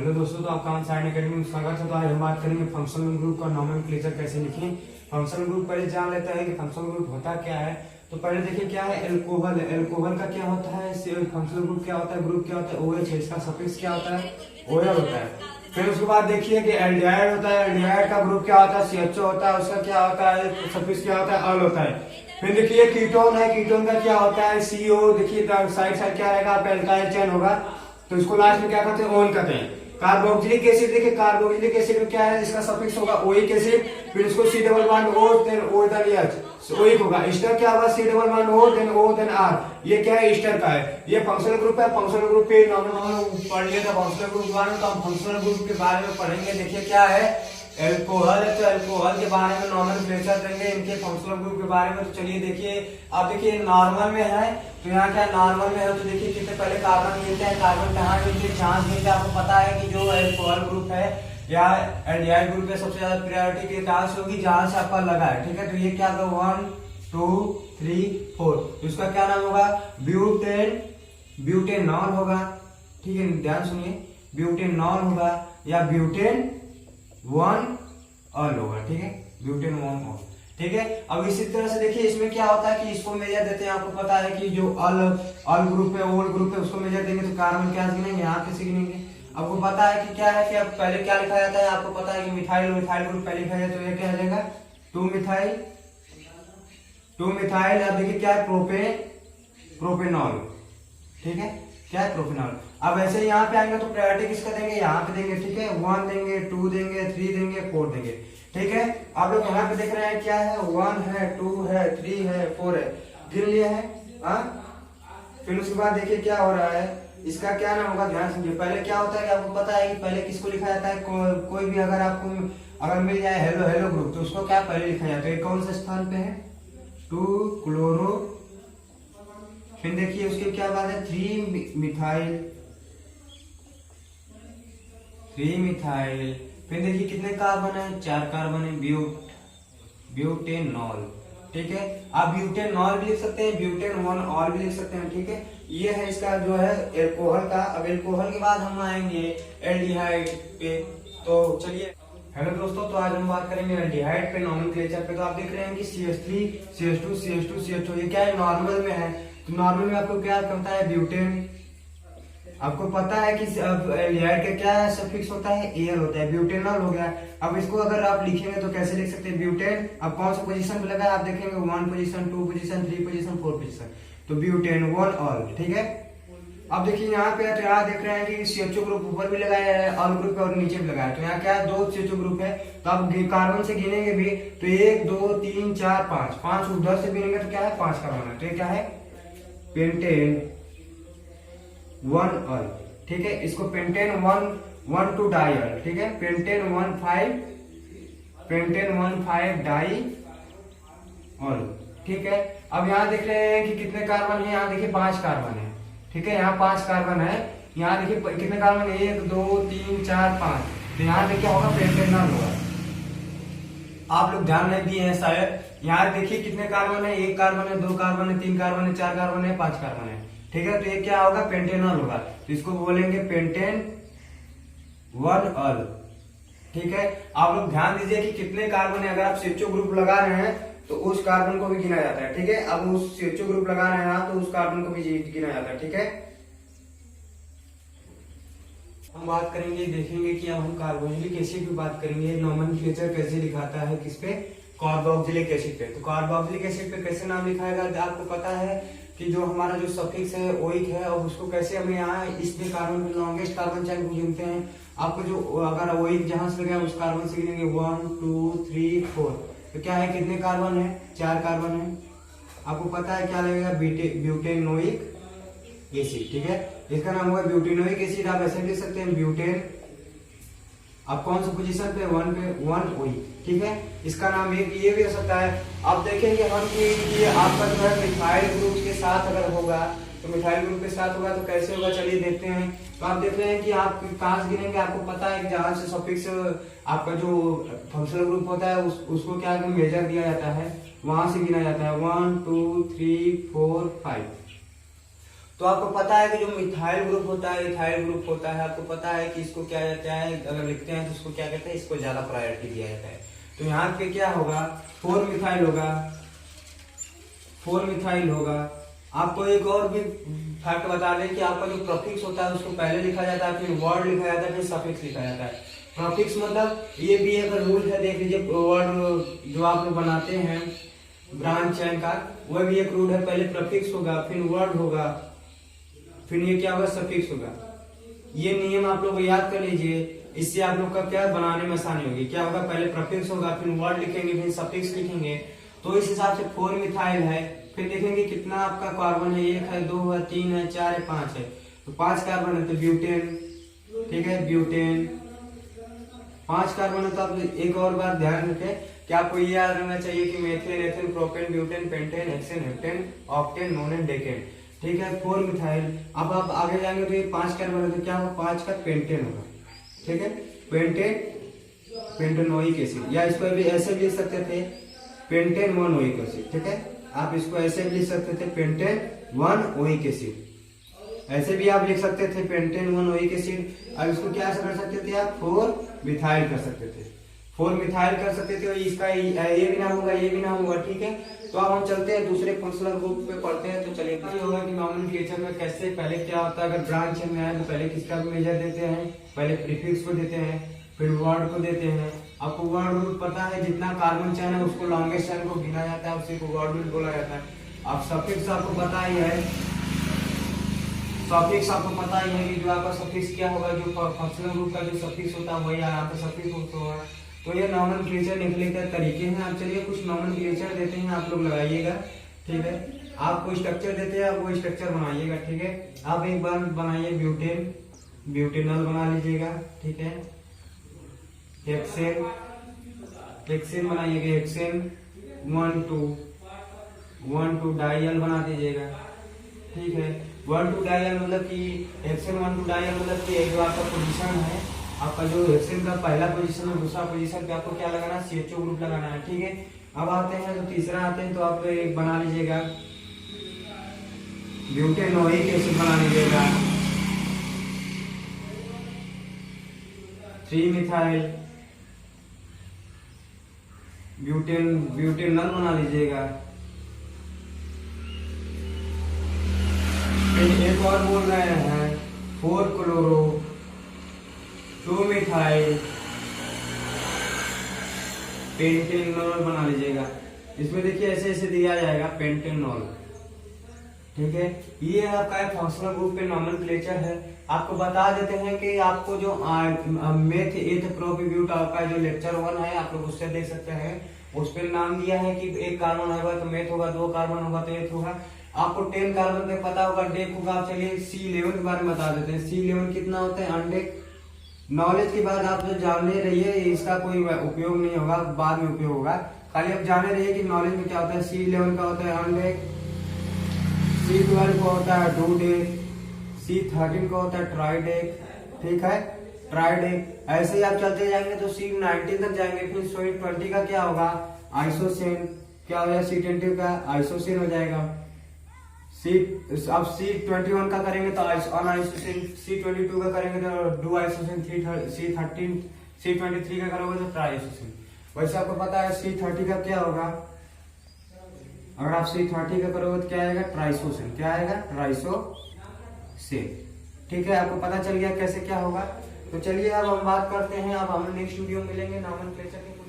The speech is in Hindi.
हेलो दोस्तों, तो आपका साइन अकेडमी में स्वागत है। तो आज हम बात करेंगे फंक्शनल ग्रुप का नोमेनक्लेचर कैसे लिखें। फंक्शनल ग्रुप पहले जान लेते हैं कि फंक्शनल ग्रुप होता क्या है। तो पहले देखिए क्या है एल्कोहल। एल्कोहल का क्या होता है, फंक्शनल ग्रुप क्या होता है, ग्रुप क्या होता है, OH है। इसका सफिक्स क्या होता है, OL होता है। फिर उसके बाद देखिए कि एल्डिहाइड होता है। एल्डिहाइड का ग्रुप क्या होता है, CHO होता है। उसका क्या होता है, सफिक्स क्या होता है, अल होता है। फिर देखिए कीटोन है। कीटोन का क्या होता है, CO। देखिए साइड साइड क्या रहेगा, आपका एल्काइल चेन होगा, तो इसको लास्ट में क्या कहते हैं, ओन कहते हैं। कार्बोक्सिलिक एसिड, देखिए कार्बोक्सिलिक एसिड में क्या है, इसका सफिक्स होगा ओइक एसिड। फिर इसको C double bond O then O then H, oic होगा। एस्टर क्या होगा, C double bond O then R। ये क्या है, एस्टर का है। ये फंक्शनल ग्रुप है। फंक्शनल ग्रुप पे नॉर्मल पढ़ लिया था फंक्शनल ग्रुप के बारे में, तो हम फंक्शनल ग्रुप के बारे में पढ़ेंगे। देखिए क्या है एल्कोहल है, तो एल्कोहल के बारे में नॉमेनक्लेचर देंगे, इनके फंक्शनल ग्रुप के बारे में। तो चलिए देखिए, अब देखिए नॉर्मल में है, तो यहाँ क्या नॉर्मल में है, तो देखिए कितने पहले कार्बन मिलते हैं। कार्बन कहाँ मिलते हैं, चांस मिलते हैं। आपको पता है कि जो एल्कोहल ग्रुप है या एल्डिहाइड ग्रुप में सबसे ज्यादा प्रायोरिटी की चांस होगी जहां से आपका लगा है, ठीक है। तो ये क्या होगा 1 2 3 4, तो इसका क्या नाम होगा, ब्यूटेनॉल होगा, ठीक है। ध्यान सुनिए, ब्यूटेनॉल होगा या ब्यूटेन 1 ऑल होगा, ठीक है, ब्यूटेन 1 ऑल, ठीक है। अब इसी तरह से देखिए इसमें क्या होता है कि इसको मेजर देते हैं। आपको पता है कि जो ऑल ग्रुप है, ओल ग्रुप है, उसको मेजर देंगे तो कार्बन क्या गिनेंगे, यहाँ कैसे गिनेंगे। आपको पता है कि क्या है कि अब पहले क्या लिखा जाता है, आपको पता है कि मिथाइल मिथाइल ग्रुप पहले लिखा जाए तो ये क्या हो जाएगा 2 मिथाइल। अब देखिए क्या है प्रोपेनॉल, ठीक है, क्या है प्रोपेनॉल। अब ऐसे यहाँ पे आएंगे तो प्रायोरिटी किसका देंगे, यहाँ पे देंगे, ठीक है। 1 देंगे, 2 देंगे, 3 देंगे, 4 देंगे, ठीक है। आप लोग यहाँ पे देख रहे हैं क्या है, 1 है, 2 है, 3 है, 4 है, गिन लिए है। फिर उसके बाद देखिए क्या हो रहा है, इसका क्या नाम होगा, ध्यान समझिए। पहले क्या होता है कि आपको पता है कि पहले किसको लिखा जाता है, कोई भी अगर आपको अगर मिल जाए हेलो हेलो ग्रुप, तो उसको क्या पहले लिखा जाता है, कौन से स्थान पे है, 2 क्लोरो। फिर देखिए उसके क्या बात है, 3 मिथाइल। फिर देखिए कितने कार्बन है, 4 कार्बन है, ब्यूटेनॉल, ठीक है। आप ब्यूटेनॉल भी लिख सकते हैं, ब्यूटेन 1 ऑल भी लिख सकते हैं, ठीक है। ये है इसका जो है एल्कोहल का। अब एल्कोहल के बाद हम आएंगे एल्डिहाइड पे। तो चलिए, हेलो दोस्तों, तो आज हम बात करेंगे एल्डिहाइड पे नॉमेनक्लेचर पे। तो आप देख रहे हैं कि CH3 CH2 CH2 CH2, ये क्या है नॉर्मल में है। तो नॉर्मल में आपको क्या करता है, ब्यूटेन। आपको पता है कि एल्डिहाइड का क्या सफिक्स होता है, एल होता है, ब्यूटेनॉल हो गया। अब इसको अगर आप लिखेंगे तो कैसे लिख सकते हैं, ब्यूटेन। अब कौन सा पोजीशन पे लगा है, आप देखेंगे 1 पोजीशन, 2 पोजीशन, 3 पोजीशन, 4 पोजीशन, तो ब्यूटेन 1 ऑल, ठीक है। अब देखिए यहाँ पे, तो यहाँ देख रहे हैं कि CHO ग्रुप ऊपर भी लगाया है, ऑल ग्रुप और नीचे भी लगाया है। तो यहाँ क्या है, 2 CHO ग्रुप है। तो आप कार्बन से गिनेंगे भी तो 1 2 3 4 5 उधर से गिनेंगे तो क्या है, 5 कार्बन है। तो ये क्या है, पेंटेन 1 ऑल, ठीक है। इसको पेंटेन 1 2 डाई, ठीक है, पेंटेन 1 5 डाई ऑल, ठीक है। अब यहाँ देख रहे हैं कि कितने कार्बन है, यहाँ देखिए 5 कार्बन है, ठीक है। यहाँ 5 कार्बन है, यहाँ देखिए कितने कार्बन है, 1 2 3 4 5, तो यहाँ पे क्या होगा, पेंटेनॉल होगा। आप लोग ध्यान नहीं दिए हैं शायद। यहाँ देखिए कितने कार्बन है, 1 कार्बन है, 2 कार्बन है, 3 कार्बन है, 4 कार्बन है, 5 कार्बन है, ठीक है। तो ये क्या होगा, पेंटेनॉल होगा। तो इसको बोलेंगे पेंटेन 1 ऑल, ठीक है। आप लोग ध्यान दीजिए कि कितने कार्बन है। अगर आप CHO ग्रुप लगा रहे हैं तो उस कार्बन को भी गिना जाता है, ठीक है। अब उस CHO ग्रुप लगा रहे हैं तो उस कार्बन को भी गिना जाता है, ठीक है। हम बात करेंगे, देखेंगे कि अब हम कार्बोक्सिलिक एसिड की बात करेंगे, नॉमेनक्लेचर कैसे लिखाता है, किस पे, कार्बोक्सिलिक एसिड पे। तो कार्बोक्सिलिक एसिड पे कैसे नाम लिखाएगा, आपको पता है कि जो हमारा जो सफिक्स है ओइक है, और उसको कैसे हम यहाँ इसमें कार्बन में लॉन्गेस्ट कार्बन चेन को गिनते हैं। आपको जो अगर ओइक जहां से लगे उस कार्बन से गिनेंगे 1 2 3 4, तो क्या है, कितने कार्बन है, 4 कार्बन है। आपको पता है क्या लगेगा, ब्यूटेनोइक एसिड, ठीक है। इसका नाम होगा ब्यूटेनोइक एसिड। आप ऐसे लिख सकते हैं ब्यूटेन। अब कौन सा पोजीशन पे, 1 पे 1 ओइक, ठीक है। इसका नाम ये भी हो सकता है। आप देखेंगे हम कि ये आपका जो है मिथाइल ग्रुप के साथ अगर होगा, तो मिथाइल ग्रुप के साथ होगा तो कैसे होगा, चलिए देखते हैं। तो आप देख रहे हैं कि आप कहां से गिनेंगे, आपको पता है कि जहां से सफिक्स आपका जो फंक्शनल ग्रुप होता है उसको क्या मेजर दिया जाता है, वहां से गिना जाता है 1 2 3 4 5। तो आपको पता है कि जो मिथाइल ग्रुप होता है, इथाइल ग्रुप होता है, आपको पता है कि इसको क्या कहते हैं, अगर लिखते हैं तो इसको क्या कहते हैं, इसको ज्यादा प्रायोरिटी दिया जाता है। तो यहाँ पे क्या होगा, 4 मिथाइल होगा, 4 मिथाइल होगा। आपको एक और भी फैक्ट बता दें कि आपका जो प्रोफिक्स होता है उसको पहले लिखा जाता है, फिर वर्ड लिखा जाता है, फिर सफिक्स लिखा जाता है। प्रोफिक्स मतलब ये भी एक रूल है, देख लीजिए वर्ड जो आप लोग बनाते हैं ब्रांच चैन का, वह भी एक रूल है, पहले प्रीफिक्स होगा, फिर वर्ड होगा, फिर ये क्या होगा, सफिक्स होगा। ये नियम आप लोग याद कर लीजिए, इससे आप लोग का क्या बनाने में आसानी होगी। क्या होगा, पहले प्रीफिक्स होगा, फिर वर्ड लिखेंगे, फिर सफिक्स लिखेंगे। तो इस हिसाब से 4 मिथाइल है। फिर देखेंगे कितना आपका कार्बन है, 1 है, 2 है, 3 है, 4 है, 5 है। तो 5 कार्बन है तो ब्यूटेन, ठीक है, ब्यूटेन 5 कार्बन है। तो आप एक और बात ध्यान रखें कि आपको ये याद रखना चाहिए कि methane, ethane, propane, butane, pentane, hexane, heptane, octane, नोनेन, decane, ठीक है, 4 मिथाइल। अब आप आगे जाएंगे तो ये 5 कार्बन है तो क्या होगा, 5 का पेंटेन होगा, ठीक है, पेंटेनोइक एसिड, या इसको भी ऐसे भी लिख सकते थे पेंटेन 1 ओइक एसिड, ठीक है, आप इसको ऐसे भी लिख सकते थे पेंटेन 1 ओइक एसिड, ऐसे भी आप लिख सकते थे पेंटेन 1 ओइक एसिड। अब इसको क्या कर सकते थे आप, 4 मिथाइल कर सकते थे, 4 मिथाइल कर सकते थे। इसका ये भी नाम होगा, ये भी नाम होगा, ठीक है। तो अब हम चलते हैं दूसरे फंक्शनल ग्रुप पे पढ़ते हैं। तो चलिए ये होगा कि नॉमेनक्लेचर में कैसे पहले क्या होता है, अगर ब्रांच चेन में है तो पहले किसका मेजर देते हैं, पहले प्रीफिक्स को देते हैं, फिर वर्ड को देते हैं। आपको वर्ड रूल पता है, जितना कार्बन चेन है उसको लॉन्गेस्ट चेन को गिना जाता है, उसी को वर्ड रूल बोला जाता है। अब सफिक्स आपको पता ही है, सफिक्स आपको पता ही है कि जो आपका सफिक्स क्या होगा, जो फंक्शनल ग्रुप का जो सफिक्स होता है वही यहाँ पे सफिक्स होगा। तो ये नॉमेनक्लेचर लिखने के तरीके हैं। आप चलिए कुछ नॉमेनक्लेचर देते हैं, आप लोग लगाइएगा, ठीक है। आपको स्ट्रक्चर देते हैं, आप वो स्ट्रक्चर बनाइएगा, ठीक है। आप एक बार बनाइए ब्यूटेन, ब्यूटेनॉल बना लीजिएगा, ठीक है। हेक्सेन, हेक्सेन बनाइएगा, हेक्सेन 1,2 डाइयल बना दीजिएगा, ठीक है। 1,2 डाइयल मतलब कि हेक्सेन 1,2 डाइयल मतलब कि जो आपका पोजीशन है, आपका जो हेक्सेन का पहला पोजीशन है, दूसरा पोजीशन पे आपको क्या लगाना है, CHO ग्रुप लगाना है, ठीक है। अब आते हैं तो तीसरा आते हैं, तो आप एक बना लीजिएगा ब्यूटेनोइक एसिड बना लीजिएगा, 3 मिथाइल ब्यूटेनॉल बना लीजिएगा। एक और बोल रहे हैं 4 क्लोरो 2 मिथाइल पेंटेनॉल बना लीजिएगा। इसमें देखिए ऐसे ऐसे दिया जाएगा पेंटेनॉल, ठीक है। ये आपका फंक्शनल ग्रुप पे नॉमेनक्लेचर है। आपको बता देते हैं कि आपको जो मेथ एथ प्रोपिब्यूट आपका जो लेक्चर 1 है, आप लोग उससे देख सकते हैं, उस पर नाम दिया है कि एक कार्बन होगा तो मेथ होगा, 2 कार्बन होगा तो एथ होगा। आपको 10 कार्बन पे पता होगा डेक होगा। आप चलिए C11 के बारे में बता देते हैं। C11 कितना होता है, अनडेक। नॉलेज के बाद आप जो जाने रहिए, इसका कोई उपयोग नहीं होगा, बाद में उपयोग होगा, खाली आप जाने रहिए कि नॉलेज में क्या होता है। C11 का होता है अनडेक, C12 का होता है डू डेक, C13 का होता है ट्राइडेक, ठीक है, ट्राइडेक। ऐसे ही आप चलते जाएंगे तो C19 तक जाएंगे। फिर C20 का क्या होगा, आइसोसेन। क्या हो जाएगा, C20 का आइसोसेन हो जाएगा। अब C21 का करेंगे तो अनआइसोसेन, C22 का करेंगे तो डू आइसोसेन, C23 का करोगे तो ट्राइसोसेन। वैसे आपको पता है C30 का क्या होगा, अगर आप C30 का करोगे तो क्या आएगा, ट्राइसोसेन। क्या आएगा, ट्राइसोसेन, ठीक है। आपको पता चल गया कैसे क्या होगा। तो चलिए अब हम बात करते हैं, अब हम नेक्स्ट वीडियो मिलेंगे नॉमेनक्लेचर के।